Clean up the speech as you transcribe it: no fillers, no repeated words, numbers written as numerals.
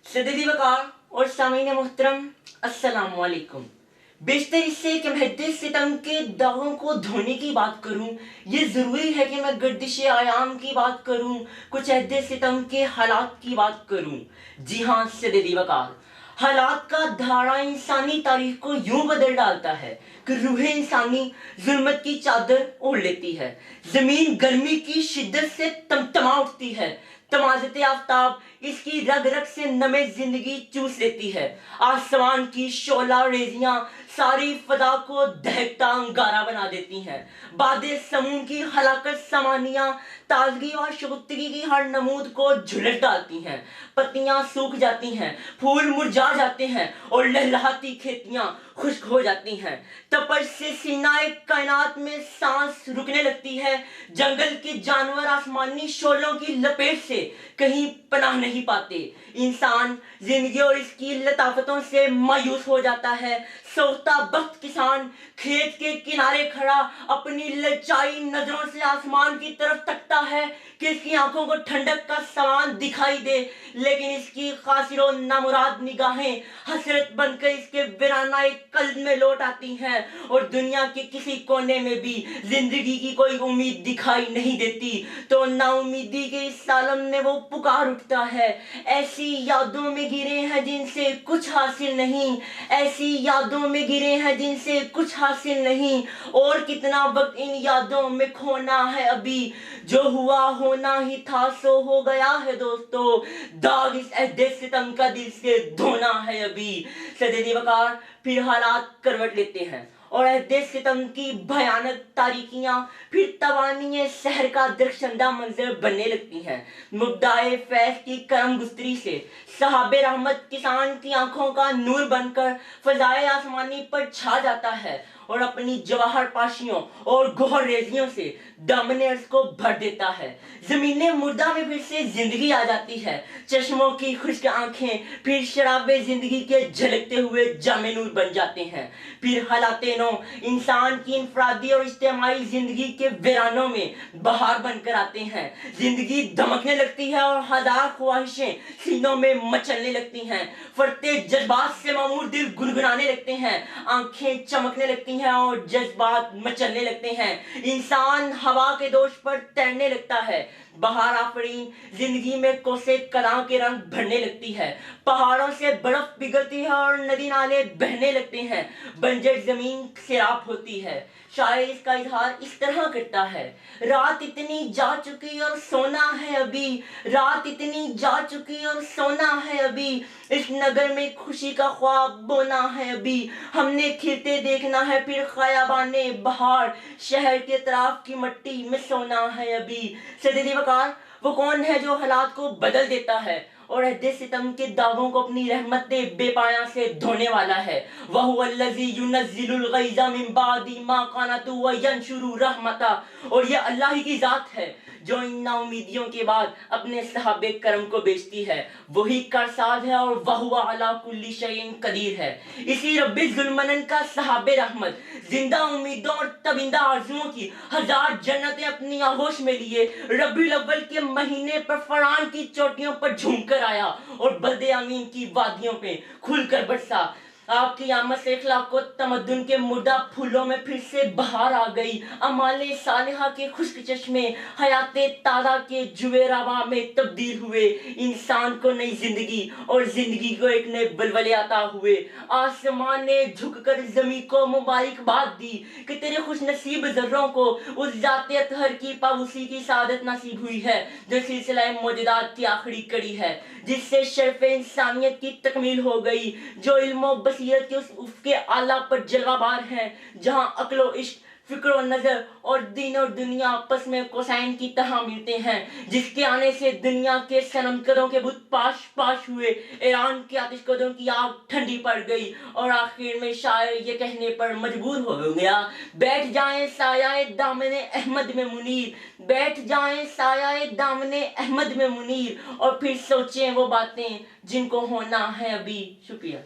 सदीदी वकार और सामीन मोहतरम अस्सलाम वालेकुम। बेशतर इससे कि मैं हद्द सितम के दागों को धोने की बात करूं, ये ज़रूरी है कि मैं गर्दिश आयाम की बात करूं, कुछ हद्द सितम के हालात की बात करूं। जी हाँ सदीदी वकार, हालात का धारा इंसानी तारीख को यूं बदल डालता है कि रूह इंसानी जुल्मत की चादर ओढ़ लेती है। जमीन गर्मी की शिद्दत से तमतमा उठती है। तमाज़त आफ्ताब इसकी रग रग से नमे जिंदगी चूस लेती है। आसमान की शोला रेजियां सारी फजा को दहकता अंगारा बना देती हैं। बादे समून की हलाकत समानियां ताजगी और शुगुफ्तगी की हर नमूद को झुलस डालती हैं। पत्तियां सूख जाती हैं, फूल मुरझा जाते हैं और लहलहाती खेतियां खुश्क हो जाती हैं। तपश से सीनाए कायनात में सांस रुकने लगती है। जंगल के जानवर आसमानी शोलों की लपेट से कहीं पनाह नहीं पाते। इंसान जिंदगी और इसकी लताफतों से मायूस हो जाता है। सोता बख्त किसान खेत के किनारे खड़ा अपनी ललचाई नजरों से आसमान की तरफ तकता है कि इसकी आंखों को ठंडक का सामान दिखाई दे, लेकिन इसकी खासिर नामुराद निगाहें हसरत बनकर इसके वीराना एक कल्ब में लौट आती हैं और दुनिया के किसी कोने में भी जिंदगी की कोई उम्मीद दिखाई नहीं देती। तो नाउमीदी के इस आलम में वो पुकार उठता है, ऐसी यादों में गिरे हैं जिनसे कुछ हासिल नहीं, ऐसी यादों में गिरे हैं जिनसे कुछ हासिल नहीं, और कितना वक्त इन यादों में खोना है अभी, जो हुआ होना ही था सो हो गया है दोस्तों, दाग इस अहदे सितम का दिल से धोना है अभी। सदीदी वकार फिर हालात करवट लेते हैं और अहदे सितम की भयानक तारीकियां फिर तवानी शहर का दरशंदा मंजर बनने लगती हैं। मुब्दाए फैज की करम गुस्तरी से सहाबे रहमत किसान की आंखों का नूर बनकर फजाए आसमानी पर छा जाता है और अपनी जवाहर पाशियों और गोहर रेजियों से दामने अर्ज़ को भर देता है। जमीने मुर्दा में फिर से जिंदगी आ जाती है। चश्मों की खुश्क आंखें फिर शराबे जिंदगी के झलकते हुए जामे नूर बन जाते हैं। फिर हालाते नो इंसान की इंफरादी और इज्तिमाई जिंदगी के वीरानों में बहार बनकर आते हैं। जिंदगी धमकने लगती है और हजार ख्वाहिशें सीनों में मचलने लगती हैं। फरते जज्बात से मामूर दिल गुनगुनाने लगते हैं, आंखें चमकने लगती हैं और जज्बात मचलने लगते हैं। इंसान हवा के दोष पर तैरने लगता है। बहार आफरीन जिंदगी में कोसे कलां के रंग भरने लगती है। पहाड़ों से बर्फ पिघलती है और नदी नाले बहने लगते हैं। बंजर जमीन सैराब होती है। शायर इसका इजहार इस तरह करता है, रात इतनी जा चुकी और सोना है अभी, रात इतनी जा चुकी और सोना है अभी, इस नगर में खुशी का ख्वाब बोना है अभी, हमने खिलते देखना है फिर खयाबाने बहार, शहर के तरफ की मिट्टी में सोना है अभी। सदीदी वकार वो कौन है जो हालात को बदल देता है और अहदे सितम के दागों को अपनी रहमत बेपाया से धोने वाला है। वहुवल्लज़ी युनज़्ज़िलुल गैज़ा मिन बादी मा क़नतु व यंशुरु रहमता, और ये अल्लाह ही की जात है जो इन नाउमीदियों के बाद अपने सहाबे करम को बेचती है। वही कारसाज है और वहुवा अला कुल्ली शैइन कदीर है। इसी रब्बिल ज़ुल्मनन का सहाबे रहमत जिंदा उम्मीदों और तबिंदा आरज़ुओं की हजार जन्नतें अपनी आगोश में लिए रबीउल अव्वल के महीने पर फरान की चोटियों पर झूमकर आया और बल्दे अमीन की वादियों पे खुलकर बरसा। आपकी आमद से इखलाक को तमद्दुन के मुर्दा फूलों में फिर से बहार आ गई। अमाले सालिहा के खुश्क चश्मे हयाते ताज़ा के जुवेरावा में तब्दील हुए। इंसान को नई जिंदगी और जिंदगी को एक नए बलबले अता हुए। आसमान ने झुककर जमी को मुबारकबाद दी कि तेरे खुश नसीब जर्रों को उस जाते अतहर की पाबूसी की सादत नसीब हुई है जो सिलसिला मौजूदात की आखिरी कड़ी है, जिससे शर्फ इंसानियत की तकमील हो गई, जो इल्म बसीरत के उस उफ़क़े आला पर जलवाबार हैं, जहाँ अक्ल इश्क फिक्र और नजर और दीन और दुनिया आपस में कोसाइन की तरह मिलते हैं, जिसके आने से दुनिया के सनमकदों के बुत पाश पाश हुए, ईरान के आतिशकदों की आग ठंडी पड़ गई और आखिर में शायर ये कहने पर मजबूर हो गया, बैठ जाएं सायाए दामने अहमद में मुनीर, बैठ जाएं सायाए दामने अहमद में मुनीर, और फिर सोचें वो बातें जिनको होना है अभी। शुक्रिया।